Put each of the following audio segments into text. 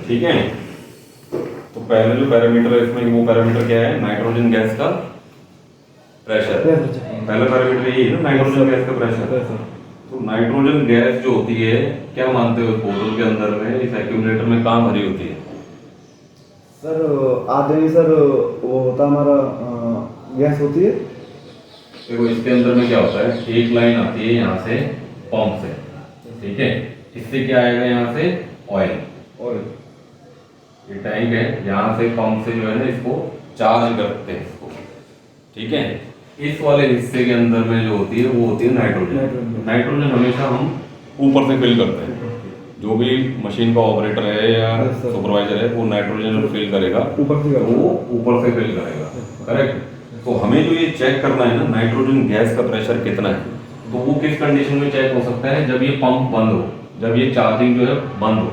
ठीक है। तो पहले जो पैरामीटर है इसमें, वो पैरामीटर क्या है, नाइट्रोजन गैस का प्रेशर। पहला पैरामीटर यही है ना, नाइट्रोजन गैस का प्रेशर। तो नाइट्रोजन गैस जो होती है, क्या मानते हो बोतल के अंदर में, इस एक्यूमुलेटर में कहाँ भरी होती है? सर आधे में सर वो होता हमारा गैस होती है। देखो इसके अंदर में क्या होता है, एक लाइन आती है यहाँ से पंप से, ठीक है। इससे क्या आएगा, यहाँ से ऑयल। ये टैंक है, यहाँ से पंप से जो है ना इसको चार्ज करते हैं इसको, ठीक है। इस वाले हिस्से के अंदर में जो होती है वो होती है नाइट्रोजन। नाइट्रोजन हमेशा हम ऊपर से फिल करते हैं। जो भी मशीन का ऑपरेटर है या सुपरवाइजर है वो नाइट्रोजन फिल करेगा, ऊपर से वो ऊपर से फिल करेगा, करेक्ट। तो हमें जो ये चेक करना है ना, नाइट्रोजन गैस का प्रेशर कितना है, तो वो किस कंडीशन में चेक हो सकता है, जब ये पंप बंद हो, जब ये चार्जिंग जो है बंद हो।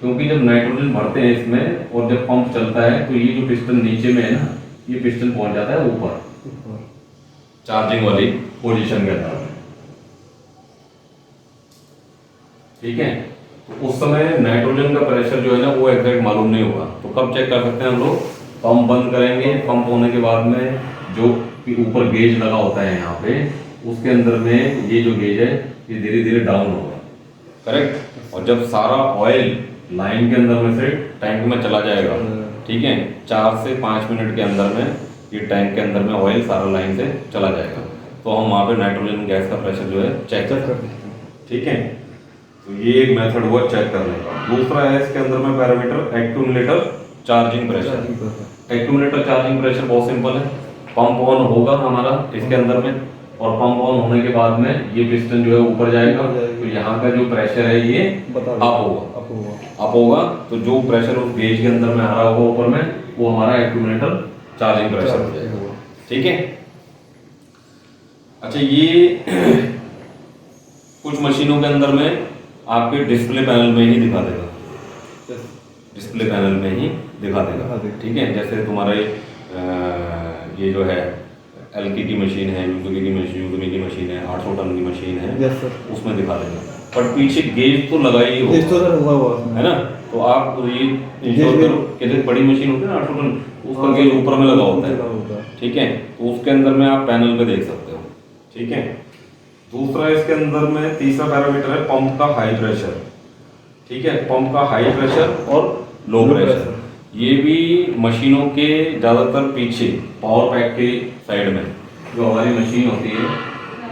क्योंकि जब नाइट्रोजन भरते हैं इसमें और जब पंप चलता है तो ये जो पिस्टन नीचे में है ना, ये पिस्टन पहुंच जाता है ऊपर चार्जिंग वाली पोजीशन के अंदर, ठीक है। तो उस समय नाइट्रोजन का प्रेशर जो है ना वो एग्जैक्ट मालूम नहीं होगा। तो कब चेक कर सकते हैं हम लोग, पंप बंद करेंगे, पंप होने के बाद में जो ऊपर गेज लगा होता है यहाँ पे, उसके अंदर में ये जो गेज है ये धीरे धीरे डाउन होगा, करेक्ट। और जब सारा ऑयल लाइन के अंदर में से टैंक में चला जाएगा, ठीक है, 4 से 5 मिनट के अंदर में ये टैंक के अंदर में ऑयल सारा लाइन से चला जाएगा, तो हम वहाँ पे नाइट्रोजन गैस का प्रेशर जो है चेक कर सकते हैं, ठीक है। तो ये एक मेथड हुआ चेक करने का। दूसरा है इसके अंदर में parameter accumulator charging pressure. Accumulator charging pressure बहुत सिंपल है, पंप ऑन होगा हमारा इसके अंदर में, और पंप ऑन होने के बाद में ये पिस्टन जो है ऊपर जाएगा, तो यहाँ का जो प्रेशर है ये अप होगा। तो जो प्रेशर उस गेज के अंदर में आ रहा होगा ऊपर में, वो हमारा एक्यूमुलेटर चार्जिंग प्रेशर हो जाएगा, ठीक है। अच्छा, ये कुछ मशीनों के अंदर में आपके डिस्प्ले पैनल में ही दिखा देगा, डिस्प्ले पैनल में ही दिखा देगा, ठीक है। जैसे तुम्हारे ये जो है एलकी की मशीन है, यूजुकी की मशीन है, 800 टन की मशीन है, उसमें दिखा देगा। पर पीछे गेज तो लगा ही होगा, है ना। तो आप ये इंश्योर करो, कहते बड़ी मशीन होती है ना 800 टन, उसका गेज ऊपर में लगा होता है, ठीक है। तो उसके अंदर में आप पैनल पे देख सकते हो, ठीक है। दूसरा इसके अंदर में तीसरा पैरामीटर है पंप का हाई प्रेशर, ठीक है। पंप का हाई प्रेशर और लो प्रेशर, ये भी मशीनों के ज़्यादातर पीछे पावर पैक के साइड में जो हमारी मशीन होती है,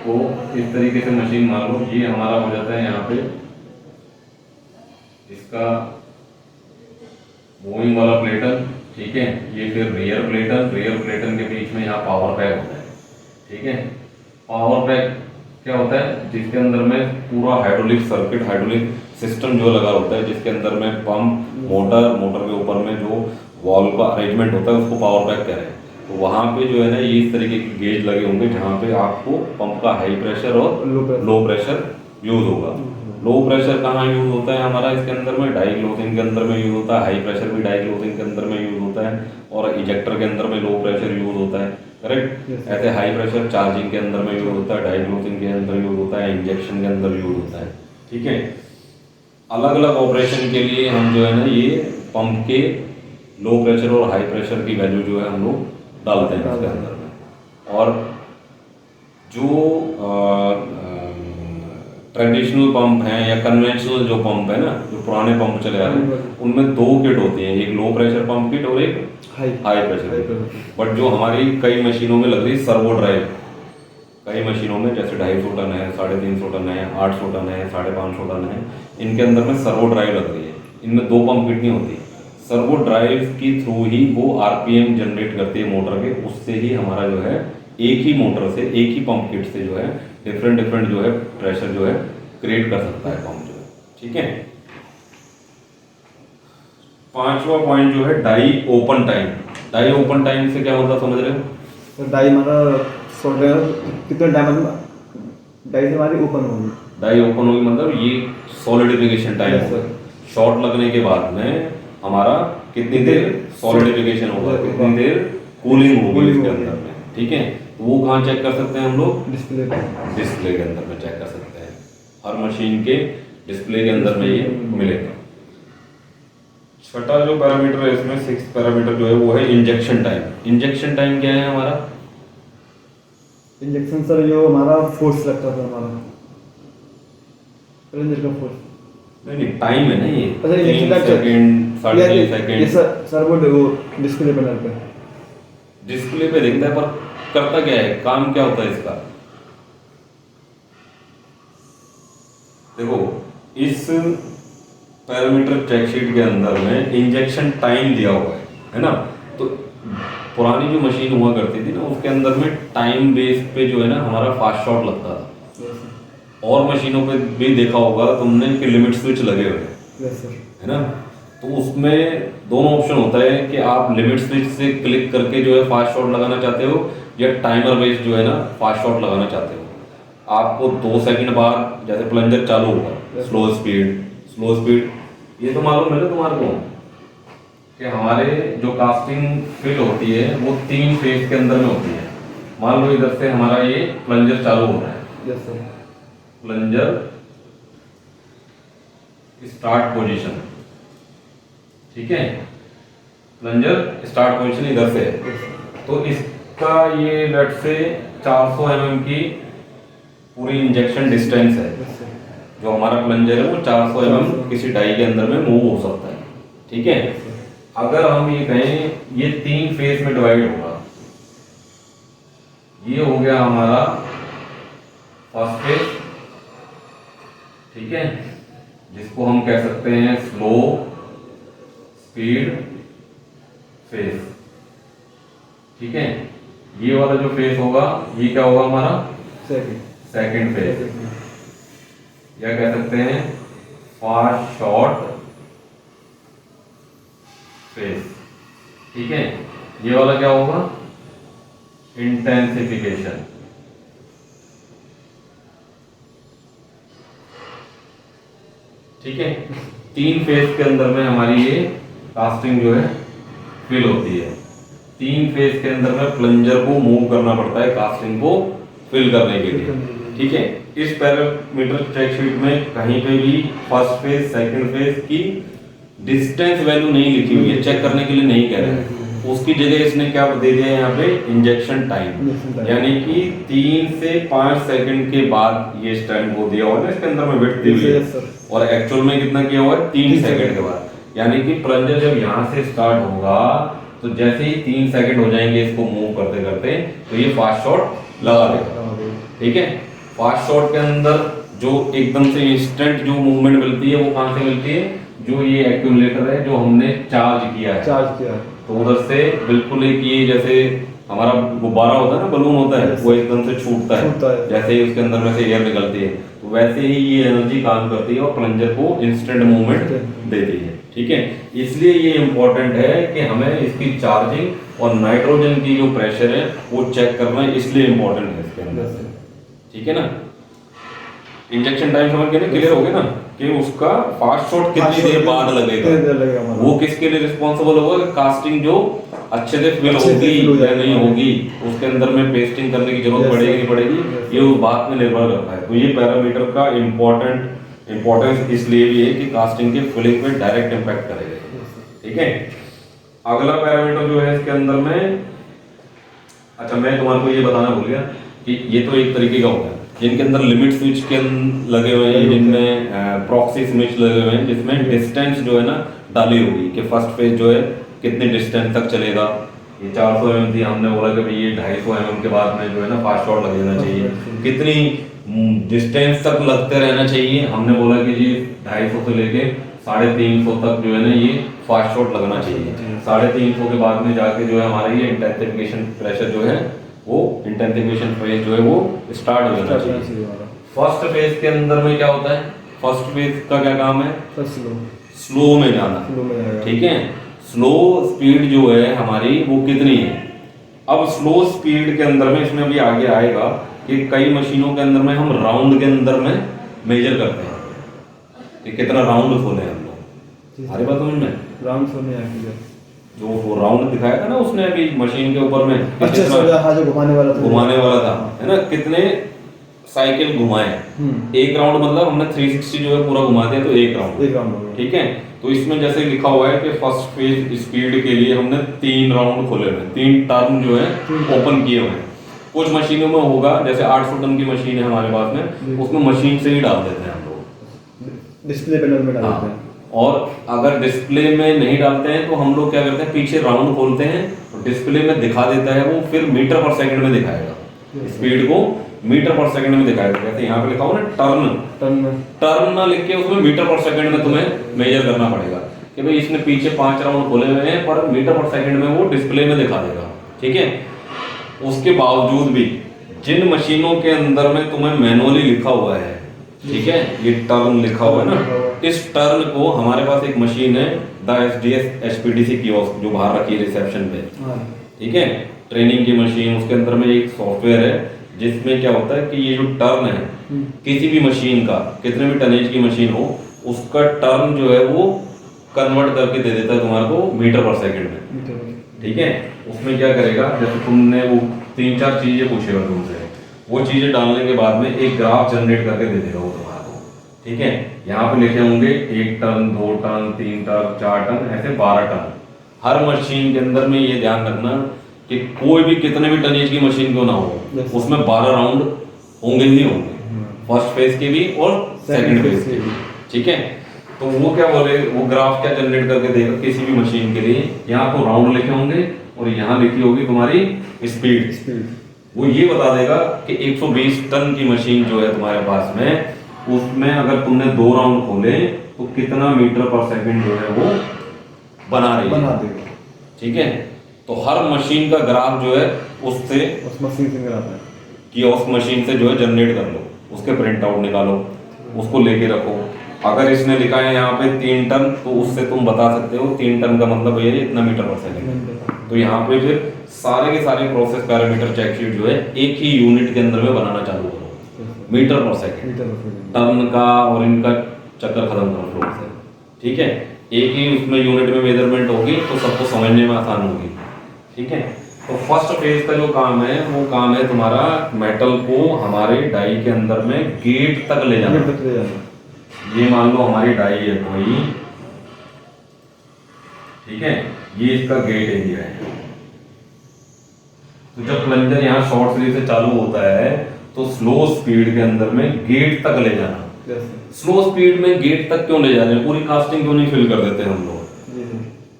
वो इस तरीके से मशीन मान लो, ये हमारा हो जाता है यहाँ पे इसका मूविंग वाला प्लेटन, ठीक है। ये फिर रियर प्लेटन के बीच में यहाँ पावर पैक होता है, ठीक है। पावर पैक क्या होता है, जिसके अंदर में पूरा हाइड्रोलिक सर्किट, हाइड्रोलिक सिस्टम जो लगा होता है, जिसके अंदर में पंप, मोटर के ऊपर में जो वाल्व का अरेंजमेंट होता है, उसको पावर पैक कह रहे हैं। तो वहाँ पे जो है ना ये इस तरीके के गेज लगे होंगे, जहाँ पे आपको पंप का हाई प्रेशर और लो प्रेशर यूज होगा। लो प्रेशर कहाँ यूज होता है हमारा, इसके अंदर में डाईग्लोसिंग के अंदर में यूज होता है, हाई प्रेशर भी डाईग्लोसिंग के अंदर में यूज होता है, और इजेक्टर के अंदर में लो प्रेशर यूज होता है, करेक्ट। ऐसे हाई प्रेशर चार्जिंग के अंदर में यूज होता है, डाईग्लोसिंग के अंदर यूज होता है, इंजेक्शन के अंदर यूज होता है, ठीक है। अलग अलग ऑपरेशन के लिए हम जो है ना ये पंप के लो प्रेशर और हाई प्रेशर की वैल्यू जो है हम लोग डालते हैं इसके अंदर में। और जो ट्रेडिशनल पंप हैं या कन्वेंशनल जो पंप है ना, जो पुराने पंप चले आ रहे हैं, उनमें 2 किट होती हैं, एक लो प्रेशर पंप किट और एक हाई प्रेशर। बट जो हमारी कई मशीनों में लग रही है सर्वो ड्राइव, कई मशीनों में जैसे 250 टन है, 350 टन है, 800 टन है, 550 टन है, इनके अंदर में सर्वो ड्राइव लग रही है। इनमें 2 पंप किट नहीं होती। सर्वो ड्राइव की थ्रू ही वो आरपीएम जनरेट करती है मोटर के, उससे ही हमारा जो है एक ही मोटर से, एक ही पंप किट से जो है डिफरेंट जो है प्रेशर जो है क्रिएट कर सकता है पंप जो है, ठीक है। 5वां पॉइंट जो है die open time. Die open time से क्या मतलब समझ रहे हो? तो डाई हमारा कितने टाइम में डाई हमारी ओपन होगी? डाई ओपन होगी मतलब ये सॉलिडिफिकेशन टाइम होगा। शॉर्ट लगने के बाद में हमारा कितनी देर सॉलिडिफिकेशन होगा, कितनी देर कूलिंग होगी इसके अंदर में, ठीक है। तो वो कहाँ चेक कर सकते हैं हम लोग? डिस्प्ले के अंदर में चेक कर सकते हैं। हर मशीन के डिस्प्ले के अंदर में ये मिलेगा। छठा जो पैरामीटर है इसमें, सिक्स पैरामीटर जो है वो है इंजेक्शन टाइम। इंजेक्शन टाइम क्या है हमारा? इंजेक्शन सर जो हमारा फोर्स लगता था हमारा प्लंजर का फोर्स। नहीं नहीं, टाइम है ना ये। अच्छा, इंजेक्शन 3 सेकंड, 3.5 ये सेकंड। सर वो डिस्प्ले पैनल पे डिस्प्ले पे दिखता है, पर करता क्या है, काम क्या होता है इसका? देखो, इस पैरामीटर चेक शीट के अंदर में इंजेक्शन टाइम दिया हुआ है ना। तो पुरानी जो मशीन हुआ करती थी ना, उसके अंदर में टाइम बेस पे जो है ना हमारा फास्ट शॉट लगता था। और मशीनों पे भी देखा होगा तुमने कि लिमिट स्विच लगे हुए हैं, है ना। तो उसमें दोनों ऑप्शन होता है कि आप लिमिट स्विच से क्लिक करके जो है फास्ट शॉट लगाना चाहते हो, या टाइमर बेस्ड जो है ना फास्ट शॉट लगाना चाहते हो। आपको 2 सेकंड बाद जैसे प्लंजर चालू होगा, स्लो स्पीड, ये तो मालूम है ना तुम्हारे को कि हमारे जो कास्टिंग फिल होती है वो 3 फेज के अंदर में होती है। मान लो इधर से हमारा ये प्लंजर चालू हो रहा है, प्लंजर स्टार्ट पोजीशन, ठीक है, प्लंजर स्टार्ट पोजीशन इधर से है। तो इसका ये लेट से 400 mm की पूरी इंजेक्शन डिस्टेंस है। जो हमारा प्लंजर है वो 400 mm किसी डाई के अंदर में मूव हो सकता है, ठीक है। अगर हम ये कहें ये 3 फेज में डिवाइड होगा, ये हो गया हमारा फर्स्ट फेज, ठीक है, जिसको हम कह सकते हैं स्लो स्पीड फेज, ठीक है। ये वाला जो फेज होगा ये क्या होगा हमारा? सेकंड फेज, या कह सकते हैं फास्ट शॉट फेज, ठीक है। ये वाला क्या होगा? इंटेंसिफिकेशन, ठीक है। 3 फेज के अंदर में हमारी ये कास्टिंग जो है फिल होती है। 3 फेज के अंदर में प्लंजर को मूव करना पड़ता है कास्टिंग को फिल करने के लिए, ठीक है। इस पैरामीटर चेक शीट में कहीं पे भी फर्स्ट फेज सेकंड फेज की डिस्टेंस वैल्यू नहीं लिखी हुई है, चेक करने के लिए नहीं कह रहे हैं। उसकी जगह इसने क्या दे दिया है यहाँ पे? इंजेक्शन टाइम, यानी कि 3 से 5 सेकंड के बाद ये स्टैंड को दिया हुआ है इसके अंदर में विड्थ दी हुई है, और एक्चुअल में कितना किया हुआ है? 3 सेकंड के बाद। यानी कि प्लंजर जब यहाँ से स्टार्ट होगा तो जैसे ही 3 सेकंड हो जाएंगे इसको मूव करते करते, तो ये फास्ट शॉट लगा देगा, ठीक है। फास्ट शॉट के अंदर जो एकदम से इंस्टेंट जो मूवमेंट मिलती है वो कहां से मिलती है? जो ये एक्यूमुलेटर है जो हमने चार्ज किया है, तो उधर से बिल्कुल एक ये जैसे हमारा गुब्बारा होता है ना, बलून होता है, वो एकदम से छूटता है जैसे ही उसके अंदर में से एयर निकलती है, तो वैसे ही ये एनर्जी काम करती है और प्लंजर को इंस्टेंट मूवमेंट देती है, ठीक है। इसलिए ये इंपॉर्टेंट है कि हमें इसकी चार्जिंग और नाइट्रोजन की जो प्रेशर है वो चेक करना, इसलिए इंपॉर्टेंट है इसके अंदर, ठीक है ना। इंजेक्शन टाइम समझ के ना, क्लियर हो गया ना कि उसका फास्ट शॉट कितनी देर बाद लगेगा, वो किसके लिए रिस्पॉन्सिबल होगा? कास्टिंग जो अच्छे से फिल होगी या नहीं होगी, उसके अंदर में पेस्टिंग करने की जरूरत पड़ेगी नहीं पड़ेगी, ये उस बात में निर्भर करता है। तो ये पैरामीटर का इंपॉर्टेंस इसलिए भी है कि कास्टिंग के फिलिंग पे डायरेक्ट इम्पैक्ट करेगा, ठीक है। अगला पैरामीटर जो है इसके अंदर में, अच्छा मैं तुम्हारे को ये बताना भूल गया कि ये तो एक तरीके का होता है जिनके अंदर लिमिट स्विच के लगे हुए हैं, जिनमें प्रॉक्सी स्विच लगे हुए हैं, जिसमें डिस्टेंस जो है ना डाली होगी कि फर्स्ट फेज जो है कितने डिस्टेंस तक चलेगा। ये 400 mm थी, हमने बोला कि भाई ये 250 mm के बाद में जो है ना फास्ट शॉट लग जाना चाहिए। कितनी डिस्टेंस तक लगते रहना चाहिए? हमने बोला कि जी 250 से लेके 350 तक जो है ना ये फास्ट शॉट लगना चाहिए। 350 के बाद में जाके जो है हमारा ये इंटेंसिफिकेशन प्रेशर जो है वो इंटेंसिफिकेशन फेज जो है वो स्टार्ट हो जाना चाहिए। फर्स्ट फेज के अंदर में क्या होता है? फर्स्ट फेज का क्या काम है? स्लो में जाना, ठीक है। स्लो स्पीड जो है हमारी वो कितनी है? अब स्लो स्पीड के अंदर में इसमें अभी आगे आएगा कि कई मशीनों के अंदर में हम राउंड के अंदर में मेजर करते हैं कि कितना राउंड खोले हम लोग। अरे बात समझ में, राउंड खोलने आएंगे जो वो राउंड दिखाया था ना उसने अभी मशीन के ऊपर में, अच्छा जो घुमाने वाला था है ना, कितने साइकिल घुमाए, एक राउंड मतलब हमने 360 जो है पूरा घुमा दिया तो एक राउंड हो गया। ठीक है। तो इसमें जैसे लिखा हुआ है कि फर्स्ट फेज स्पीड के लिए हमने 3 राउंड खोले हुए हैं, 3 टर्न जो है ओपन किए हुए हैं। कुछ मशीनों में होगा, जैसे 800 टन की मशीन है हमारे पास में, उसमें मशीन से ही डाल देते हैं हम लोग, डिस्प्ले पैनल में डाल देते हैं। और अगर डिस्प्ले में नहीं डालते हैं तो हम लोग क्या करते हैं, पीछे राउंड खोलते हैं और डिस्प्ले में दिखा देता है वो, फिर मीटर पर सेकंड में दिखाएगा, स्पीड को मीटर पर सेकंड में दिखाएगा। जैसे यहाँ पे लिखा हुआ ना टर्न ना लिख के उसमें मीटर पर सेकंड में तुम्हें मेजर करना पड़ेगा कि भाई इसने पीछे 5 राउंड खोले हुए हैं, पर मीटर पर सेकंड में वो डिस्प्ले में दिखा देगा, ठीक है। उसके बावजूद भी जिन मशीनों के अंदर में तुम्हें मैनुअली लिखा हुआ है, ठीक है, ये टर्न लिखा हुआ है ना, इस टर्न को हमारे पास एक मशीन है द SDS HPDC कियोस्क जो बाहर रखी है रिसेप्शन पे, ठीक है, ट्रेनिंग की मशीन, उसके अंदर में एक सॉफ्टवेयर है जिसमें क्या होता है कि ये जो टर्न है किसी भी मशीन का, कितने भी टनेज की मशीन हो, उसका टर्न जो है वो कन्वर्ट करके दे देता है तुम्हारे को मीटर पर सेकंड में, ठीक है। उसमें क्या करेगा, जैसे तुमने वो 3-4 चीजें पूछेगा तुमसे, वो चीजें डालने के बाद में एक ग्राफ जनरेट करके दे देगा वो तुम्हारे को, ठीक है। यहाँ पे लिखे होंगे 1 टन 2 टन 3 टन 4 टन ऐसे 12 टन। हर मशीन के अंदर में ये ध्यान रखना कि कोई भी कितने भी टनेज की मशीन क्यों ना हो, उसमें 12 राउंड होंगे ही होंगे, फर्स्ट फेज के भी और सेकंड फेज के भी, ठीक है। तो वो क्या बोले, वो ग्राफ क्या जनरेट करके देगा किसी भी मशीन के लिए, यहाँ तो राउंड लिखे होंगे और यहाँ लिखी होगी तुम्हारी स्पीड। वो ये बता देगा कि 120 टन की मशीन जो है तुम्हारे पास में, उसमें अगर तुमने 2 राउंड खोले तो कितना मीटर पर सेकंड जो है वो बना रही है, ठीक है। तो हर मशीन का ग्राफ जो है उससे उस मशीन से मिलाता है, कियोस्क मशीन से जो है जनरेट कर लो, उसके प्रिंट आउट निकालो, उसको लेके रखो। अगर इसने लिखा है यहाँ पे 3 टन, तो उससे तुम बता सकते हो 3 टन का मतलब ये इतना मीटर पर सेकंड। तो यहाँ पे फिर सारे के सारे प्रोसेस पैरामीटर चेक शीट जो है एक ही यूनिट के अंदर में बनाना चालू करो, मीटर पर सेकंड, टर्न का और इनका चक्कर खत्म करो फ्लो से, ठीक है। एक ही उसमें यूनिट में मेजरमेंट होगी तो सबको समझने में आसान होगी, ठीक है। तो फर्स्ट फेज का जो काम है वो काम है तुम्हारा मेटल को हमारे डाई के अंदर में गेट तक ले जाना। ये मान लो हमारी डाई है कोई, ठीक है, ये इसका गेट एरिया है। तो जब प्लंजर यहाँ शॉर्ट स्लीव से चालू होता है तो स्लो स्पीड के अंदर में गेट तक ले जाना। स्लो स्पीड में गेट तक क्यों ले जा रहे हैं, पूरी कास्टिंग क्यों नहीं फिल कर देते हम लोग?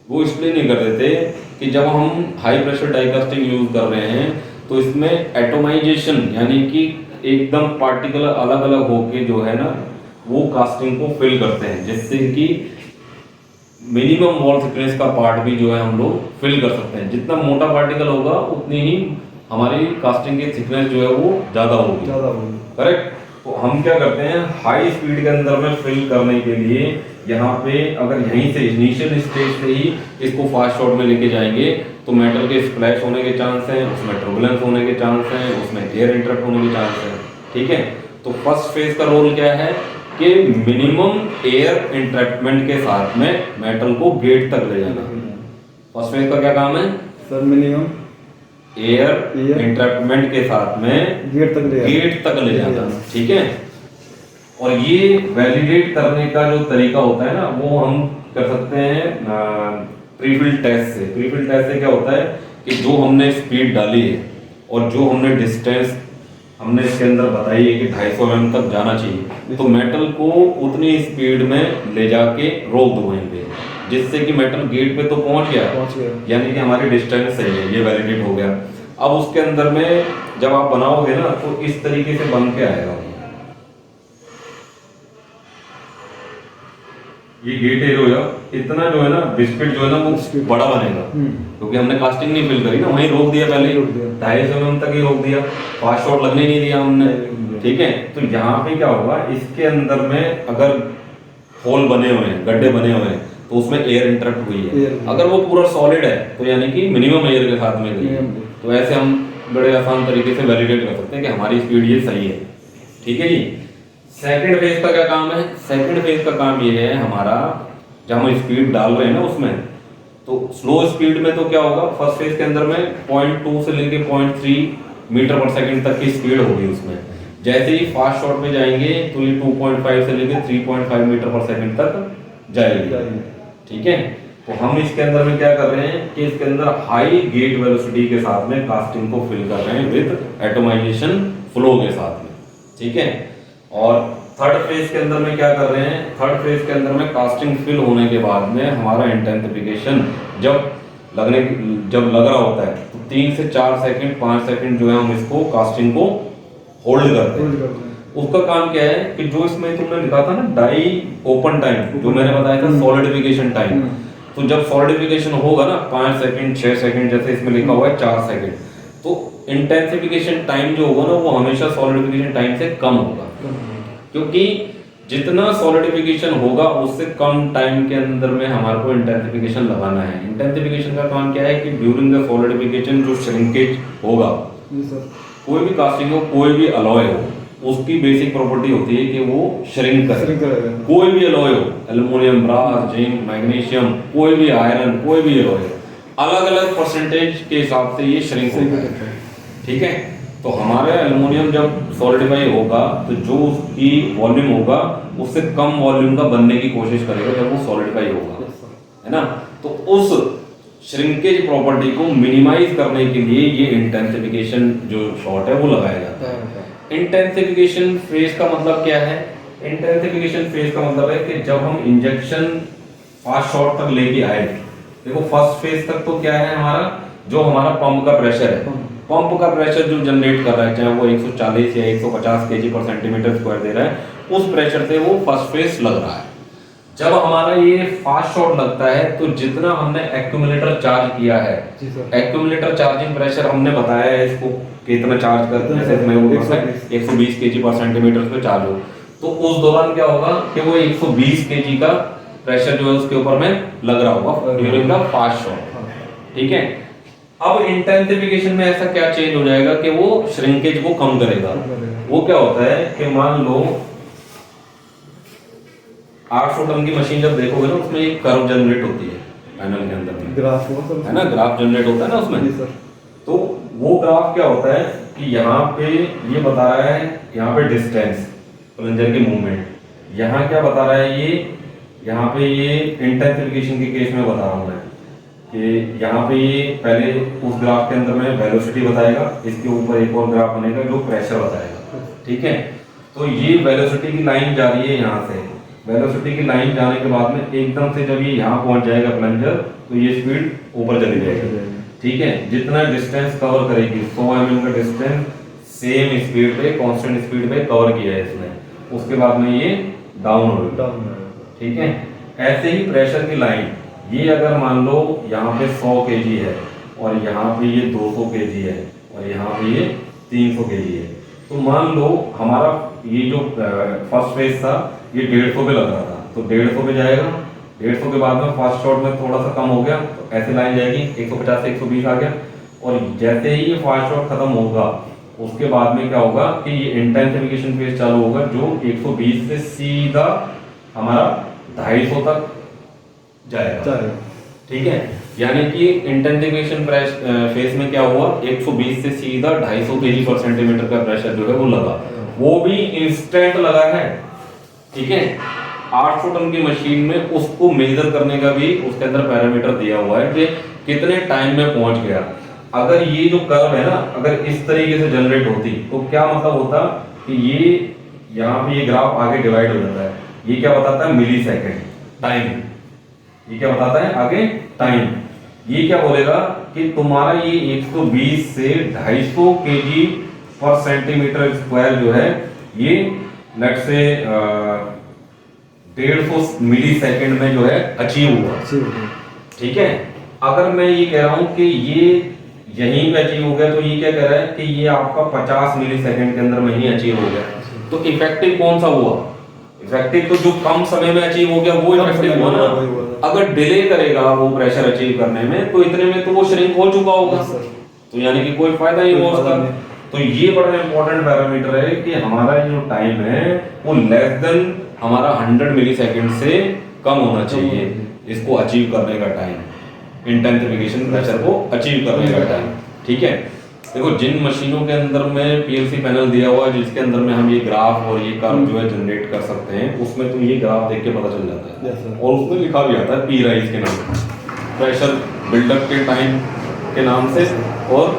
वो इसलिए नहीं कर देते कि जब हम high pressure die casting use कर रहे हैं तो इसमें एटोमाइजेशन यानी कि एकदम पार्टिकल अलग अलग होके जो है ना वो कास्टिंग को फिल करते हैं, जिससे कि मिनिमम वॉल थिकनेस का पार्ट भी जो है हम लोग फिल कर सकते हैं। जितना मोटा पार्टिकल होगा उतनी ही हमारी कास्टिंग की थिकनेस जो है वो ज्यादा होगी, करेक्ट। तो हम क्या करते हैं, हाई स्पीड के अंदर में फिल करने के लिए यहाँ पे अगर यहीं से इनिशियल स्टेज से ही इसको फास्ट शॉट में लेके जाएंगे तो मेटल के स्प्लैश होने के चांस हैं, उसमें टर्बुलेंस होने के चांस हैं, उसमें एयर इंटरप्ट होने के चांस हैं, ठीक है। तो फर्स्ट फेज का रोल क्या है कि मिनिमम एयर इंटरप्टमेंट के साथ में मेटल को गेट तक ले जाना। फर्स्ट फेज का क्या काम है सर? मिनिमम एयर इंटरप्टमेंट के साथ में गेट तक ले जाना, ठीक है। और ये वैलिडेट करने का जो तरीका होता है ना वो हम कर सकते हैं प्रीफिल टेस्ट से। प्रीफिल टेस्ट से क्या होता है कि जो हमने स्पीड डाली है और जो हमने डिस्टेंस हमने इसके अंदर बताई है कि 250 mm तक जाना चाहिए, तो मेटल को उतनी स्पीड में ले जाके रोक दो वहीं पे, जिससे कि मेटल गेट पे तो पहुंच गया, यानी कि हमारी डिस्टेंस सही है, ये वैलिडेट हो गया। अब उसके अंदर में जब आप बनाओगे ना तो इस तरीके से बन के आएगा ये गेट एरिया। इतना जो है ना बिस्किट जो है ना वो बड़ा बनेगा क्योंकि हमने कास्टिंग नहीं फिल करी ना, वहीं रोक दिया, पहले 250 mm तक ही रोक दिया, फास्ट शॉट लगने नहीं दिया हमने, ठीक है। तो यहाँ पे क्या होगा, इसके अंदर में अगर होल बने हुए हैं, गड्ढे बने हुए हैं, तो उसमें एयर इंटरप्ट हुई है। अगर वो पूरा सॉलिड है तो यानी कि मिनिमम एयर के साथ में गई है। तो ऐसे हम बड़े आसान तरीके से वैलिडेट कर सकते हैं कि हमारी स्पीड ये सही है, ठीक है जी। सेकंड फेज का क्या काम है? सेकंड फेज का काम ये है हमारा, जब हम स्पीड डाल रहे हैं ना उसमें, तो स्लो स्पीड में तो क्या होगा, फर्स्ट फेज के अंदर में 0.2 से लेके 0.3 मीटर पर सेकंड तक की स्पीड होगी उसमें। जैसे ही फास्ट शॉट पे जाएंगे तो ये 2.5 से लेकर 3.5 मीटर पर सेकंड तक जाएगी। ठीक है, तो हम इसके अंदर में क्या कर रहे हैं कि इसके अंदर हाई गेट वेलोसिटी के साथ में कास्टिंग को फिल कर रहे हैं विद एटोमाइजेशन फ्लो के साथ में। ठीक है, और थर्ड फेज के अंदर में क्या कर रहे हैं, थर्ड फेज के अंदर में कास्टिंग फिल होने के बाद में हमारा इंटेंसिफिकेशन जब लग रहा होता है तो 3 से 4 सेकंड 5 सेकंड जो है हम इसको कास्टिंग को होल्ड करते हैं। उसका काम क्या है कि जो इसमें तुमने लिखा था ना डाई ओपन टाइम, जो मैंने बताया था सॉलिडिफिकेशन टाइम, तो जब सॉलिडिफिकेशन होगा ना 5 सेकंड 6 सेकंड जैसे इसमें लिखा हुआ है 4 सेकंड, तो इंटेंसिफिकेशन टाइम जो होगा ना वो हमेशा सॉलिडिफिकेशन टाइम से कम होगा, क्योंकि जितना सॉलिडिफिकेशन होगा उससे कम टाइम के अंदर में हमारे को इंटेंसिफिकेशन लगाना है। इंटेंसिफिकेशन का काम क्या है कि ड्यूरिंग द सॉलिडिफिकेशन जो श्रिंकेज होगा, कोई भी कास्टिंग हो कोई भी अलॉय हो, उसकी बेसिक प्रॉपर्टी होती है कि वो श्रिंक करे। कोई भी अलॉय हो, एल्युमिनियम, ब्रास, जिंक, मैग्नीशियम, कोई भी आयरन, कोई भी अलॉय हो, अलग अलग परसेंटेज के हिसाब से ये श्रिंक होता है। ठीक है, तो हमारा एल्युमिनियम जब सॉलिडिफाई होगा तो जो उसकी वॉल्यूम होगा उससे कम वॉल्यूम का बनने की कोशिश करेगा जब वो सॉलिडिफाई होगा, है ना। तो उस श्रिंकेज प्रॉपर्टी को मिनिमाइज करने के लिए ये इंटेंसिफिकेशन जो शॉट है वो लगाया जाता है। इंटेंसिफिकेशन फेज का मतलब क्या है? इंटेंसिफिकेशन फेज का मतलब है कि जब हम इंजेक्शन फास्ट शॉट तक लेके आए, देखो फर्स्ट फेज तक तो क्या है हमारा, जो हमारा पंप का प्रेशर है, पंप का प्रेशर जो जनरेट कर रहा है, चाहे वो 140 या 150 केजी पर सेंटीमीटर स्क्वायर दे रहा है, उस प्रेशर से वो फर्स्ट फेज लग रहा है। जब हमारा ये फास्ट शॉट लगता है तो जितना हमने एक्यूमुलेटर चार्ज किया है, एक्यूमुलेटर चार्जिंग प्रेशर हमने बताया है इसको कितना चार्ज करते हैं, जैसे मैं वो 120 केजी पर सेंटीमीटर पे चार्ज हो, तो उस दौरान क्या होगा कि वो 120 केजी का प्रेशर जो है उसके ऊपर में लग रहा होगा ड्यूरिंग द फास्ट शॉट। ठीक है, अब इंटेंसिफिकेशन में ऐसा क्या चेंज हो जाएगा कि वो श्रिंकेज को कम करेगा। वो क्या होता है कि मान लो 800 टन की मशीन जब देखोगे ना, उसमें एक कर्व जनरेट होती है पैनल के अंदर में, ग्राफ है ना, ग्राफ जनरेट होता है ना उसमें। तो वो ग्राफ क्या होता है कि यहाँ पे ये बता रहा है, यहाँ पे डिस्टेंस प्लंजर की मूवमेंट, यहाँ क्या बता रहा है ये, यहाँ पे ये इंटेंसिफिकेशन के केस में बता रहा हूँ मैं कि यहाँ पे ये पहले उस ग्राफ के अंदर में वेलोसिटी बताएगा, इसके ऊपर एक और ग्राफ बनेगा जो प्रेशर बताएगा। ठीक है, तो ये वेलोसिटी की लाइन जा रही है यहाँ से, वेलोसिटी की लाइन जाने के बाद में एकदम से जब ये यहाँ पहुंच जाएगा प्लंजर, तो ये स्पीड ऊपर चली जाएगी। ठीक है, जितना डिस्टेंस कवर करेगी 100 mm का डिस्टेंस सेम स्पीड पे, कांस्टेंट स्पीड पे कवर किया है इसने, उसके बाद में ये डाउन होगा। ठीक है, ऐसे ही प्रेशर की लाइन, ये अगर मान लो यहाँ पे 100 kg है और यहाँ पे ये 200 kg है और यहाँ पे ये 300 kg है, तो मान लो हमारा ये जो फर्स्ट फेज था ये 150 पे लग रहा था, तो 150 पे जाएगा, 150 के बाद में फर्स्ट शॉट में थोड़ा सा कम हो गया, तो ऐसे लाइन जाएगी 150 से 120 आ गया, और जैसे ही ये फर्स्ट शॉट खत्म होगा उसके बाद में क्या होगा कि ये इंटेंसिफिकेशन फेज चालू होगा, जो 120 से सीधा हमारा 250 तक जाएगा। ठीक है, यानी कि इंटेंसिफिकेशन फेज में क्या हुआ, 120 से सीधा 250 केजी पर सेंटीमीटर का प्रेशर जो है वो लगा, वो भी इंस्टेंट लगा है। ठीक है, 800 टन की मशीन में उसको मेजर करने का भी उसके अंदर पैरामीटर दिया हुआ है कि कितने टाइम में पहुंच गया। अगर ये जो कर्व है ना, अगर इस तरीके से जनरेट होती तो क्या मतलब होता कि ये यहाँ पे ये ग्राफ आगे डिवाइड हो जाता है, ये क्या बताता है मिली सेकेंड टाइम, ये क्या बताता है आगे टाइम, ये क्या बोलेगा कि तुम्हारा ये 120 से 250 केजी पर सेंटीमीटर स्क्वायर जो है ये लेट से 150 मिली सेकेंड में जो है अचीव हुआ। ठीक है, अगर मैं ये कह रहा हूं कि ये यहीं पे अचीव हो गया, तो ये क्या कह रहा है कि ये आपका 50 मिली सेकेंड के अंदर में ही अचीव हो गया, तो इफेक्टिव कौन सा हुआ? इफेक्टिव तो जो कम समय में अचीव हो गया वो इफेक्टिव हुआ ना। अगर डिले करेगा वो प्रेशर अचीव करने में तो इतने में तो वो श्रिंक हो चुका होगा, तो यानी कि कोई फायदा नहीं हुआ उसका। तो ये बड़ा इंपॉर्टेंट पैरामीटर है कि हमारा जो टाइम है वो लेस देन हमारा 100 मिली सेकेंड से कम होना चाहिए, इसको अचीव करने का टाइम, इंटेंसिफिकेशन प्रेशर को अचीव करने का टाइम। ठीक है, देखो जिन मशीनों के अंदर में पीएलसी पैनल दिया हुआ है जिसके अंदर में हम ये ग्राफ और ये कर्व जो है जनरेट कर सकते हैं, उसमें तुम ये ग्राफ देख के पता चल जाता है। Yes, sir. और उसमें लिखा भी आता है पी राइज के नाम से, प्रेशर बिल्डअप के टाइम के नाम से और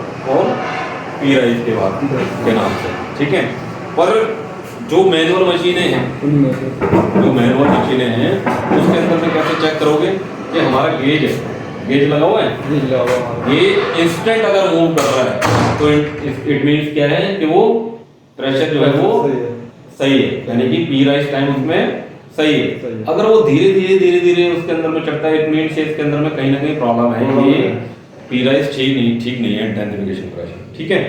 पी राइज के बाद के नाम से, ठीक है। पर जो मैनुअल मशीनें हैं, उनमें से जो मैनुअल मशीनें हैं उसके अंदर में कैसे चेक करोगे कि हमारा गेज है, गेज लगा हुआ है, जी लगा हुआ है। ये इंस्टेंट अगर मूव कर रहा है तो इट मींस क्या है कि वो प्रेशर जो है वो सही है, यानी कि पी राइज टाइम उसमें सही है। अगर वो धीरे धीरे उसके अंदर में चढ़ता है, इट मींस इसके अंदर में कहीं ना कहीं प्रॉब्लम है, ये पी राइज ठीक नहीं है इंटेंसिफिकेशन प्रेशर, ठीक है।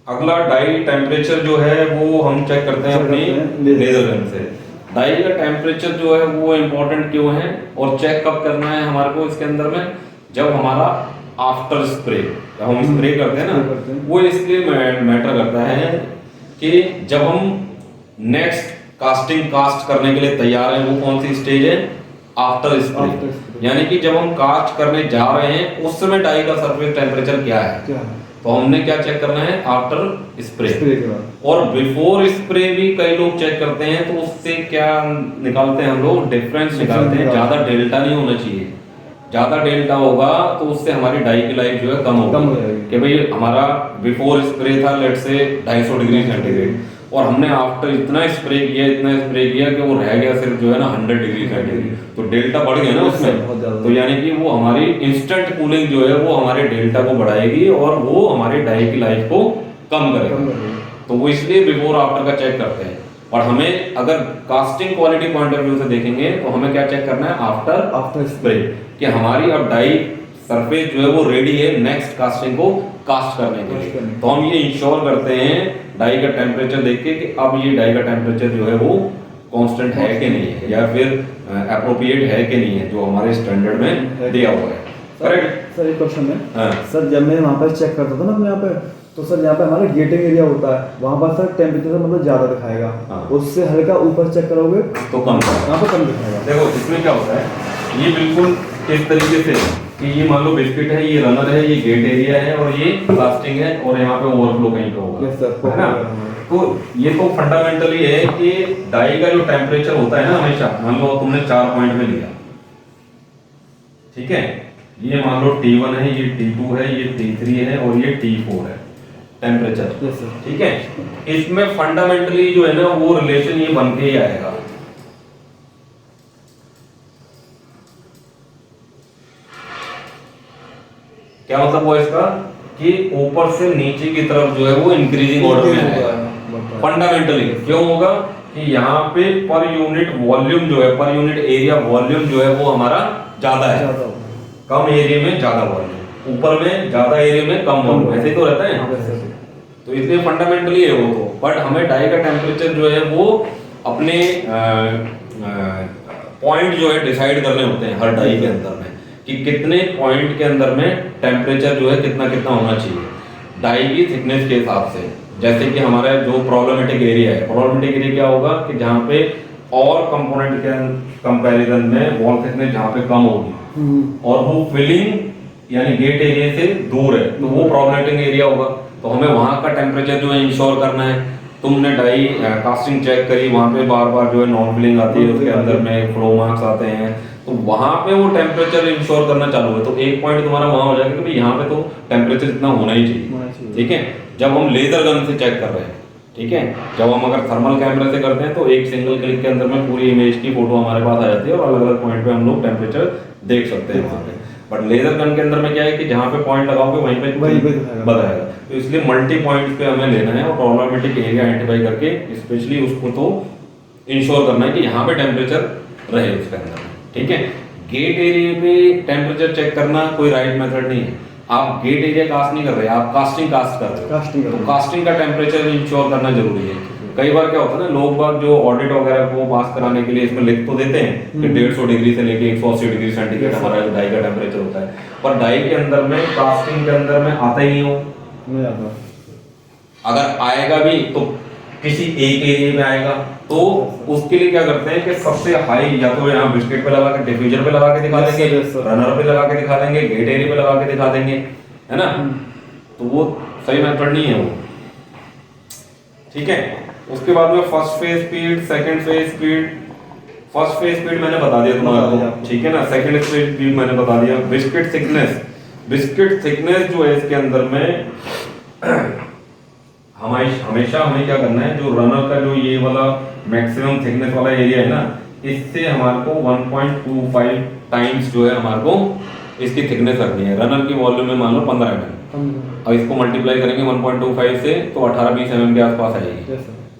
अगला डाई टेम्परेचर जो है वो हम चेक करते हैं अपनी लेजर गन से। डाई का टेम्परेचर जो है वो इम्पोर्टेंट क्यों है और चेक कब करना है हमारे को इसके अंदर में, जब हमारा आफ्टर स्प्रे, जब हम स्प्रे करते हैं ना, वो इसलिए मैटर करता है कि जब हम नेक्स्ट कास्ट करने के लिए तैयार हैं, वो कौन सी स्टेज है, आफ्टर स्प्रे, यानी कि जब हम कास्ट करने जा रहे हैं उस समय डाई का सरफेस टेम्परेचर क्या है, तो हमने क्या चेक करना है, आफ्टर स्प्रे के बाद। और बिफोर स्प्रे भी कई लोग चेक करते हैं, तो उससे क्या निकालते हैं हम लोग, डिफरेंस निकालते हैं, ज्यादा डेल्टा नहीं होना चाहिए। ज्यादा डेल्टा होगा तो उससे हमारी डाई की लाइफ जो है कम होगी, कि भाई हमारा बिफोर स्प्रे था लेट्स से 250 डिग्री सेंटीग्रेड और हमने आफ्टर इतना स्प्रे किया कि वो रह गया सिर्फ जो है ना 100 डिग्री सेंटीग्रेड, तो डेल्टा बढ़ गया ना उसमें, तो यानी कि वो हमारी इंस्टेंट कूलिंग जो है वो हमारे डेल्टा को बढ़ाएगी और वो हमारी डाई की लाइफ को कम करेगी। तो वो इसलिए बिफोर आफ्टर का चेक करते हैं। और हमें अगर casting quality point of view से देखेंगे तो हमें क्या चेक करना है, आफ्टर स्प्रे, कि हमारी अब डाई सरफेस जो है वो रेडी है नेक्स्ट कास्टिंग को कास्ट करने के लिए। तो हम ये इंश्योर करते हैं डाई का टेम्परेचर देख के कि अब ये डाई का टेम्परेचर जो है वो कांस्टेंट है कि नहीं है, या फिर एप्रोप्रिएट है कि नहीं है जो हमारे स्टैंडर्ड में दिया हुआ है। करेक्ट सर, एक क्वेश्चन है। हाँ। सर जब मैं वहाँ पर चेक करता था ना अपने यहाँ पे, तो सर यहाँ पे हमारा गेटिंग एरिया होता है, वहाँ पर सर टेम्परेचर मतलब ज्यादा दिखाएगा। हाँ। उससे हल्का ऊपर चेक करोगे तो कम यहाँ पर कम दिखाएगा। देखो इसमें क्या होता है, ये बिल्कुल इस तरीके से कि ये मान लो बिस्किट है, ये रनर है, ये गेट एरिया है और ये कास्टिंग है और यहाँ पे ओवरफ्लो कहीं पे होगा, यस सर, है ना। तो ये तो फंडामेंटली है कि डाई का जो टेम्परेचर होता है ना, हमेशा मान लो तुमने 4 पॉइंट में लिया, ठीक है, ये मान लो T1 है, ये T2 है, ये T3 है और ये T4 है टेम्परेचर, ठीक है। इसमें फंडामेंटली जो है ना वो रिलेशन ये बन के ही आएगा। क्या मतलब हुआ इसका, कि ऊपर से नीचे की तरफ जो है वो इंक्रीजिंग ऑर्डर में आएगा। फंडामेंटली क्यों होगा कि यहाँ पे पर यूनिट वॉल्यूम जो है, पर यूनिट एरिया वॉल्यूम जो है वो हमारा ज्यादा है, कम एरिया में ज्यादा वॉल्यूम, ऊपर में ज्यादा एरिया में कम वॉल्यूम, ऐसे ही तो रहता है। तो इसलिए फंडामेंटली है वो तो, बट हमें डाई का टेम्परेचर जो है वो अपने पॉइंट जो है डिसाइड करने होते हैं हर डाई के अंदर में, कि कितने पॉइंट के अंदर में टेम्परेचर जो है कितना होना चाहिए डाई की थिकनेस के हिसाब से। जैसे कि हमारा जो प्रॉब्लमेटिक एरिया है, प्रॉब्लमेटिक एरिया क्या होगा कि जहाँ पे और कंपोनेंट के कंपैरिजन में वॉल थिकनेस जहाँ पे कम होगी और वो फिलिंग यानी गेट एरिया से दूर है, तो वो प्रॉब्लमेटिक एरिया होगा। तो हमें वहाँ का टेम्परेचर जो है इंश्योर करना है। तुमने डाई कास्टिंग चेक करी, वहाँ पे बार बार जो है नॉन फिलिंग आती है, उसके अंदर में फ्लो मार्क्स आते हैं, तो वहाँ पे वो टेम्परेचर इंश्योर करना चालू है, तो एक पॉइंट तुम्हारा वहाँ हो जाएगा कि भाई यहाँ पे तो टेम्परेचर इतना होना ही चाहिए, ठीक है। जब हम लेजर गन से चेक कर रहे हैं, ठीक है, जब हम अगर थर्मल कैमरे से करते हैं तो एक सिंगल क्लिक के अंदर में पूरी इमेज की फोटो हमारे पास आ जाती है और अलग अलग पॉइंट पे हम लोग टेम्परेचर देख सकते हैं वहाँ पे। बट लेजर गन के अंदर में क्या है कि जहाँ पे पॉइंट लगाओगे वहीं पे बताएगा, तो इसलिए मल्टी पॉइंट पे हमें लेना है और प्रॉब्लमेटिक एरिया आइडेंटिफाई करके स्पेशली उसको तो इंश्योर करना है कि यहाँ पे टेम्परेचर रहे उसके अंदर, ठीक है। गेट एरिया पे टेम्परेचर चेक करना कोई राइट मेथड नहीं है। आप गेट एरिया कास्ट नहीं कर रहे, आप कास्टिंग कास्ट कर रहे हो, तो कास्टिंग का टेम्परेचर इंश्योर करना जरूरी है। कई बार क्या होता है ना, लोग बाग जो ऑडिट वगैरह को पास कराने के लिए इसमें लिख तो देते हैं कि 150 डिग्री से लेके 180 डिग्री सेंटीग्रेड हमारा डाई का टेम्परेचर होता है, पर डाई के अंदर में कास्टिंग के अंदर में आता ही नहीं हो। अगर आएगा भी तो किसी एक एरिया में आएगा, तो उसके लिए क्या करते हैं कि सबसे हाई या तो यहाँ बिस्किट पे लगा के, डिफ्यूजर पे लगा के दिखा देंगे, रनर पे लगा के दिखा देंगे, गेट एरिया पे लगा के दिखा देंगे, है ना। तो वो सही मेथड नहीं है वो, ठीक है। उसके बाद में first phase speed, second phase speed. First phase speed मैंने बता दिया तुम्हारा, ठीक है ना। सेकंड फेज स्पीड मैंने बता दिया। बिस्किट थिकनेस, बिस्किट थिकनेस जो है इसके अंदर में हमेशा हमें क्या करना है, जो रनर का जो ये वाला मैक्सिमम थिकनेस वाला एरिया है ना, इससे हमारे को 1.25 टाइम्स जो है हमारे को इसकी थिकनेस रखनी है। रनर की वॉल्यूम में मान लो 15 mm, अब इसको मल्टीप्लाई करेंगे 1.25 से तो 18-20 mm के आसपास आएगी,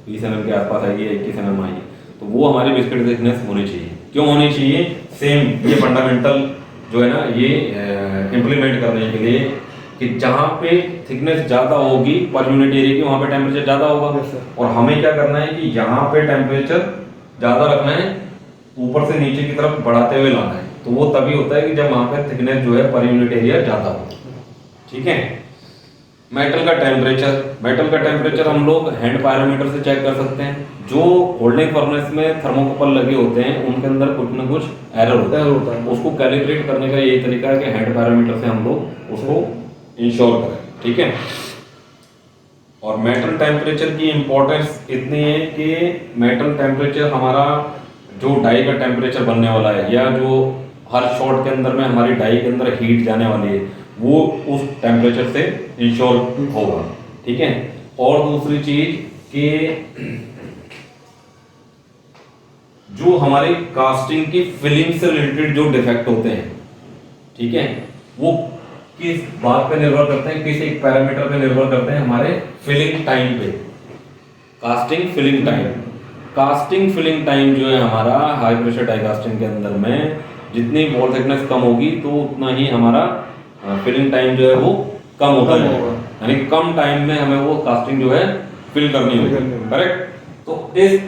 20 mm के आसपास आएगी, 21 mm आएगी। तो वो हमारी बिस्किट थिकनेस होनी चाहिए। क्यों होनी चाहिए? सेम ये फंडामेंटल जो है ना, ये इम्प्लीमेंट करने के लिए कि जहाँ पे थिकनेस ज़्यादा होगी पर यूनिट एरिया की, वहाँ पे टेम्परेचर ज़्यादा होगा। और हमें क्या करना है कि यहाँ पे टेम्परेचर ज़्यादा रखना है, ऊपर से नीचे की तरफ बढ़ाते हुए लाना है। तो वो तभी होता है कि जब वहाँ पे थिकनेस जो है पर यूनिट एरिया ज़्यादा हो, ठीक है। मेटल का टेम्परेचर, मेटल का टेम्परेचर हम लोग हैंड पायरोमीटर से चेक कर सकते हैं। जो होल्डिंग फर्नेस में थर्मोकपल लगे होते हैं उनके अंदर कुछ ना कुछ एरर होता है, उसको कैलिब्रेट करने का यही तरीका है कि हैंड पायरोमीटर से हम लोग उसको इंश्योर करें, ठीक है। और मेटल टेम्परेचर की इंपॉर्टेंस इतनी है कि मेटल टेम्परेचर हमारा जो डाई का टेम्परेचर बनने वाला है, या जो हर शॉट के अंदर में हमारी डाई के अंदर हीट जाने वाली है, वो उस टेम्परेचर से इंश्योर होगा, ठीक है। और दूसरी चीज कि जो हमारी कास्टिंग की फिलिंग से रिलेटेड जो डिफेक्ट होते हैं, ठीक है, वो किस बात पे निर्भर करते हैं, किस एक पैरामीटर पे निर्भर करते हैं, हमारे फिलिंग टाइम पे। Casting filling time, casting filling time जो है हमारा हाई प्रेशर डाई कास्टिंग के अंदर में जितनी वॉल थिकनेस कम होगी तो उतना ही हमारा फिलिंग टाइम जो है वो कम होता है, यानी कम टाइम में हमें वो कास्टिंग जो है फिल करनी होगी, करेक्ट। तो इस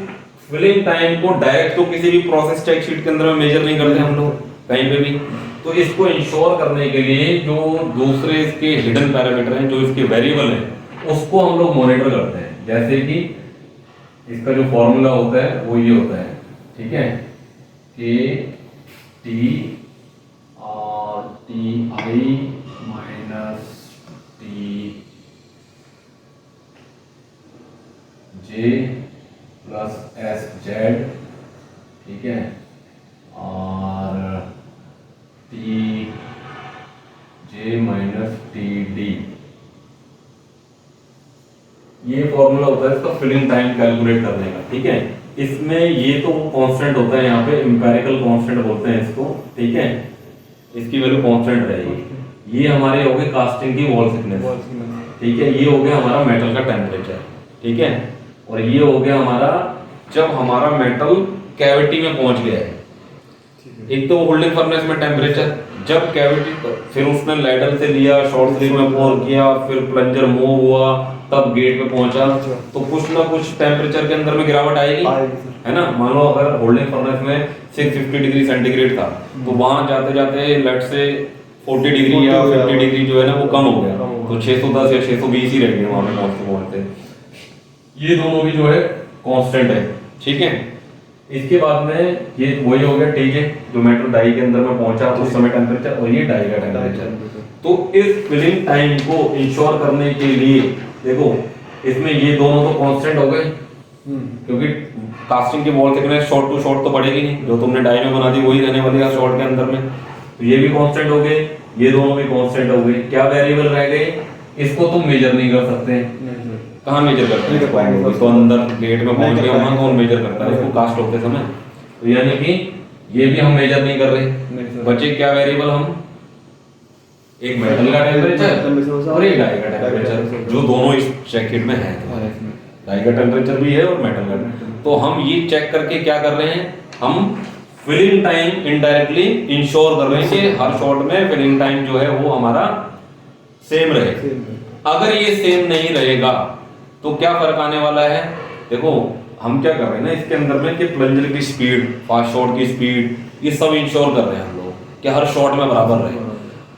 फिलिंग टाइम को डायरेक्ट तो किसी भी प्रोसेस चेक शीट के अंदर में मेजर नहीं करते हम लोग कहीं पे भी। तो इसको इंश्योर करने के लिए जो दूसरे इसके हिडन पैरामीटर हैं, जो इसके वेरिएबल हैं, उसको हम लोग मॉनिटर करते हैं। जैसे कि इसका जो फॉर्मूला होता है वो ये होता है, ठीक है, कि टी और T I minus T J plus S Z, ठीक है, और टी जे माइनस टी डी, ये फॉर्मूला होता है इसका फिलिंग टाइम कैलकुलेट करने का, ठीक है। इसमें ये तो कांस्टेंट होता है, यहाँ पे एम्पिरिकल कांस्टेंट बोलते हैं इसको, ठीक है, इसकी वैल्यू कांस्टेंट रहेगी। ये हमारे हो गए कास्टिंग की वॉल थिकनेस, ठीक है, ये हो गया हमारा मेटल का टेम्परेचर, ठीक है, और ये हो गया हमारा जब हमारा मेटल कैविटी में पहुंच गया है। एक तो होल्डिंग फर्नेस में टेम्परेचर, जब कैविटी, फिर उसने लैडल से लिया, शॉर्ट स्लीव में पोर किया, फिर प्लंजर मूव हुआ, तब गेट पे पहुंचा, तो कुछ ना कुछ टेम्परेचर के अंदर में गिरावट आएगी, है ना। मान लो अगर होल्डिंग फर्नेस में 650 डिग्री सेंटीग्रेड था, तो वहां जाते जाते लेट से 40 डिग्री या 50 डिग्री जो है ना वो कम हो गया, तो 610 या 620 ही रह गए वहां पे पहुंचते। ये दोनों भी जो है कांस्टेंट है, ठीक है। इसके बाद में ये वही हो गया टीजे, जो मेटल डाई के अंदर में पहुंचा उस समय टेम्परेचर, और ये डाई का टेम्परेचर। तो इस फिलिंग टाइम को इंश्योर करने के लिए देखो इसमें ये दोनों तो कांस्टेंट हो गए, क्योंकि कास्टिंग की wall thickness short to short तो बढ़ेगी नहीं, जो तुमने डाई में बना दी वही रहने वाली है शॉर्ट के अंदर में। तो ये भी कांस्टेंट हो गए, ये दोनों भी कांस्टेंट हो गए। क्या वेरिएबल रह गए? इसको तुम मेजर नहीं कर सकते। कहाँ मेजर करते हैं? इसको अंदर गेट में पहुंच गया वहां कौन मेजर करता है इसको कास्ट होते समय? तो यानी कि ये भी हम मेजर नहीं कर रहे। बचे क्या वेरिएबल? हम एक मेटल का टेम्परेचर और एक डाई का टेम्परेचर, जो दोनों इस चेक शीट में है। डाई का टेम्परेचर भी है और मेटल का। तो हम ये चेक करके क्या कर रहे हैं, हम फिलिंग टाइम इनडायरेक्टली इंश्योर कर रहे हैं कि हर शॉट में फिलिंग टाइम जो है वो हमारा सेम रहे। अगर ये सेम नहीं रहेगा तो क्या फर्क आने वाला है? देखो हम क्या कर रहे हैं ना इसके अंदर में कि प्लंजर की स्पीड, फास्ट शॉट की स्पीड, ये सब इंश्योर कर रहे हैं हम लोग कि हर शॉट में बराबर रहे।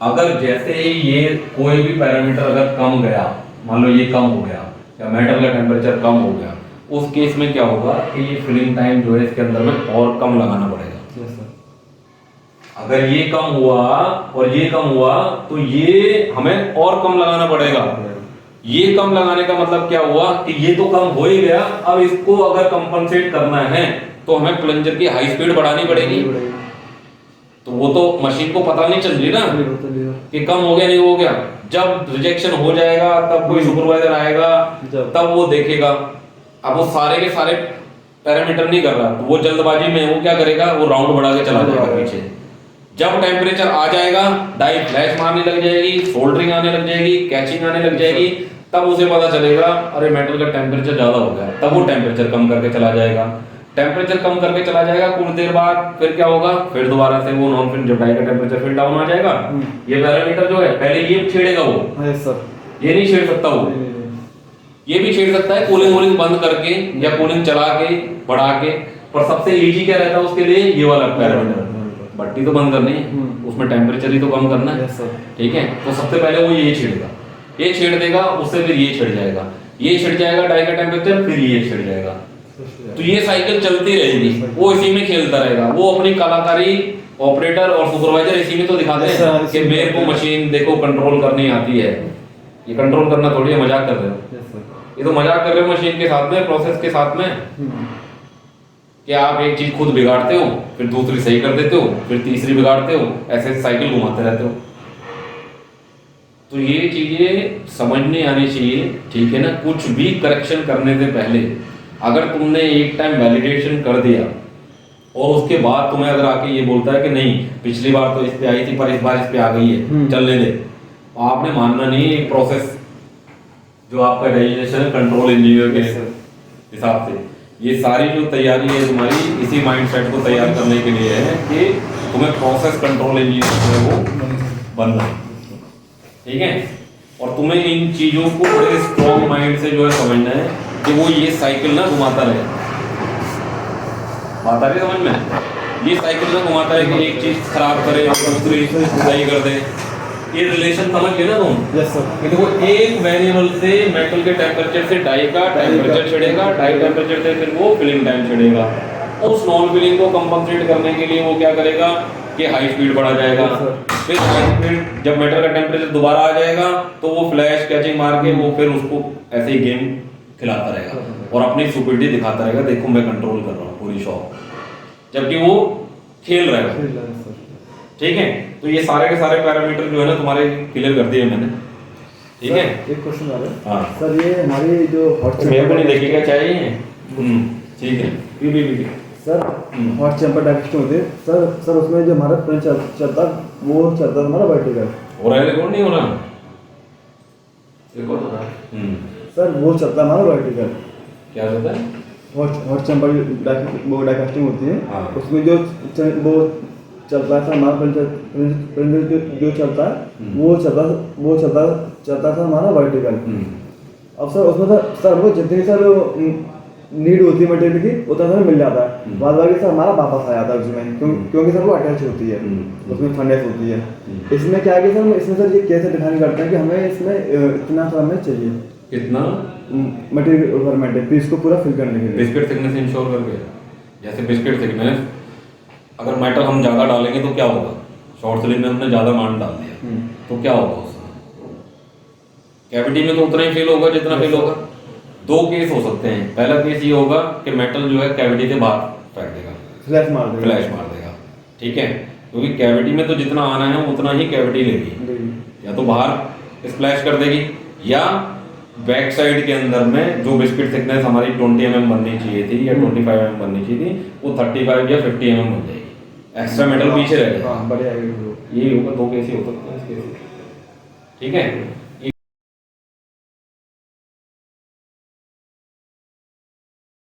अगर जैसे ही ये कोई भी पैरामीटर अगर कम गया, मान लो ये कम हो गया या मेटल का टेम्परेचर कम हो गया, उस केस में क्या होगा कि ये फिलिंग टाइम जो है इसके अंदर में और कम लगाना पड़ेगा। अगर ये कम हुआ और ये कम हुआ तो ये हमें और कम लगाना पड़ेगा। ये कम लगाने का मतलब क्या हुआ कि ये तो कम हो ही गया, अब इसको अगर कंपनसेट करना है तो हमें प्लंजर की हाई स्पीड बढ़ानी पड़ेगी। तो वो तो मशीन को पता नहीं चल रही ना कि कम हो गया नहीं हो गया। जब रिजेक्शन हो जाएगा तब कोई सुपरवाइजर आएगा, तब वो देखेगा। अब वो सारे के सारे पैरामीटर नहीं कर रहा, तो वो जल्दबाजी में वो क्या करेगा, वो राउंड बढ़ा के चला जाएगा पीछे। जब टेम्परेचर आ जाएगा, डाई फ्लैश मारने लग जाएगी, सोल्डरिंग आने लग जाएगी, कैचिंग आने लग जाएगी, तब उसे पता चलेगा अरे मेटल का टेम्परेचर ज्यादा हो गया। तब वो टेम्परेचर कम करके चला जाएगा। टेम्परेचर कम करके चला जाएगा, कुछ देर बाद फिर क्या होगा, फिर दोबारा से वो नॉन फिन, जब डाई का टेम्परेचर फिर डाउन आ जाएगा, ये पैरामीटर जो है पहले ये छेड़ेगा वो, सर ये नहीं छेड़ सकता वो। ये भी छेड़ सकता है कूलिंग वूलिंग बंद करके या कूलिंग चला के बढ़ा के, पर सबसे इजी क्या रहता है उसके लिए, ये वाला पैरामीटर। भट्टी तो बंद करनी है, उसमें टेम्परेचर ही तो कम करना है, ठीक है। तो सबसे पहले वो ये छेड़ेगा, ये छेड़ देगा, उससे फिर ये छिड़ जाएगा, ये छिड़ जाएगा डाई का टेम्परेचर, फिर ये छिड़ जाएगा। तो ये साइकिल चलती रहेगी, वो इसी में खेलता रहेगा। वो अपनी कलाकारी ऑपरेटर और सुपरवाइजर इसी में तो दिखाते हैं कि मेरे को मशीन देखो कंट्रोल करनी आती है। ये कंट्रोल करना थोड़ी है, मजाक कर रहे हो, ये तो मजाक कर रहे हो मशीन के साथ में, प्रोसेस के साथ में, कि आप एक चीज खुद बिगाड़ते हो, फिर दूसरी सही कर देते हो, फिर तीसरी बिगाड़ते हो, ऐसे साइकिल घुमाते रहते हो। तो ये चीजें समझने आनी चाहिए, ठीक है ना। कुछ भी करेक्शन करने से पहले अगर तुमने एक टाइम वैलिडेशन कर दिया और उसके बाद तुम्हें अगर आके ये बोलता है कि नहीं पिछली बार तो इस पे आई थी पर इस बार इस पे आ गई है, चलने दे, तो आपने मानना नहीं। एक प्रोसेस जो आपका डेजिग्नेशन कंट्रोल इंजीनियर के हिसाब से, ये सारी जो तैयारी है तुम्हारी इसी माइंडसेट को तैयार करने के लिए है कि तुम्हें प्रोसेस कंट्रोल इंजीनियर जो है वो बनना है, ठीक है। और तुम्हें इन चीजों को बड़े स्ट्रॉन्ग माइंड से जो है समझना है कि वो ये साइकिल ना घुमाता रहे, बात आ रही समझ में, ये साइकिल ना घुमाता रहे कि एक चीज खराब करे और दूसरी सही कर दे। ये रिलेशन समझ गए ना तुम? Yes sir. कि देखो एक वेरिएबल से मेटल के टेम्परेचर से डाई का टेम्परेचर छिड़ेगा, डाई टेम्परेचर से फिर वो फिलिंग टाइम छिड़ेगा। उस नॉन फिलिंग को कंपनसेट करने के लिए वो क्या करेगा कि हाई स्पीड बढ़ा जाएगा। फिर हाई स्पीड जब मेटल का टेम्परेचर दोबारा आ जाएगा तो वो फ्लैश कैचिंग मार के वो फिर उसको ऐसे ही गेम खिलाता रहेगा और अपनी सुपरिटी दिखाता रहेगा, देखो मैं कंट्रोल कर रहा हूँ पूरी शॉप, जबकि वो खेल रहा है, ठीक है। तो ये सारे के सारे पैरामीटर जो है ना तुम्हारे क्लियर कर दिए मैंने, ठीक है। एक क्वेश्चन आ रहा है हाँ सर, ये हमारी जो हॉट मेरे को नहीं देखेगा चाहिए, ठीक है। भी सर हॉट चैम्बर डायरेक्शन होती है सर, सर उसमें जो हमारा प्रिंट चलता वो चलता हमारा वर्टिकल हो रहा है, रिकॉर्ड नहीं हो रहा, रिकॉर्ड हो रहा है। सर वो चलता हमारा वर्टिकल, क्या होता है, हॉट चैम्बर वो डायरेक्शन होती है। हाँ। उसमें जो वो चलता है हमारा प्रिंट जो चलता है वो चलता था हमारा वर्टिकल। अब सर उसमें सर हमको जितनी सर नीड होती है मटेरियल की उतना सर मिल जाता है, बाद बाकी सर हमारा वापस आ जाता है उसमें, क्योंकि सर वो अटैच होती है, उसमें फंडेस होती है। इसमें क्या है कि सर इसमें सर ये कैसे डिफाइन करते हैं कि हमें इसमें इतना सर हमें चाहिए, कितना मटेरियल रिक्वायरमेंट है पीस को पूरा फिल करने के लिए। बिस्किट थिकनेस इंश्योर करके, जैसे बिस्किट थिकनेस अगर मेटल हम ज़्यादा डालेंगे तो क्या होगा, शॉर्ट स्लिप में हमने ज़्यादा मान डाल दिया तो क्या होगा उसमें, कैविटी में तो उतना ही फेल होगा जितना फेल होगा। दो केस हो सकते हैं, पहला केस ये होगा कि मेटल जो है कैविटी के बाहर फेंक देगा, फ्लैश मार देगा, ठीक है, क्योंकि कैविटी में तो जितना आना है उतना ही कैविटी लेगी, या तो बाहर स्प्लैश कर देगी या बैक साइड के अंदर में जो बिस्किट थिकनेस हमारी 20 mm बननी चाहिए थी या 25 mm बननी चाहिए थी वो 35 या 50 mm बन जाएगी, एक्स्ट्रा मेटल पीछे रहेगा। बढ़िया, ये होगा, दो केस ही हो सकते हैं इस केस, ठीक है।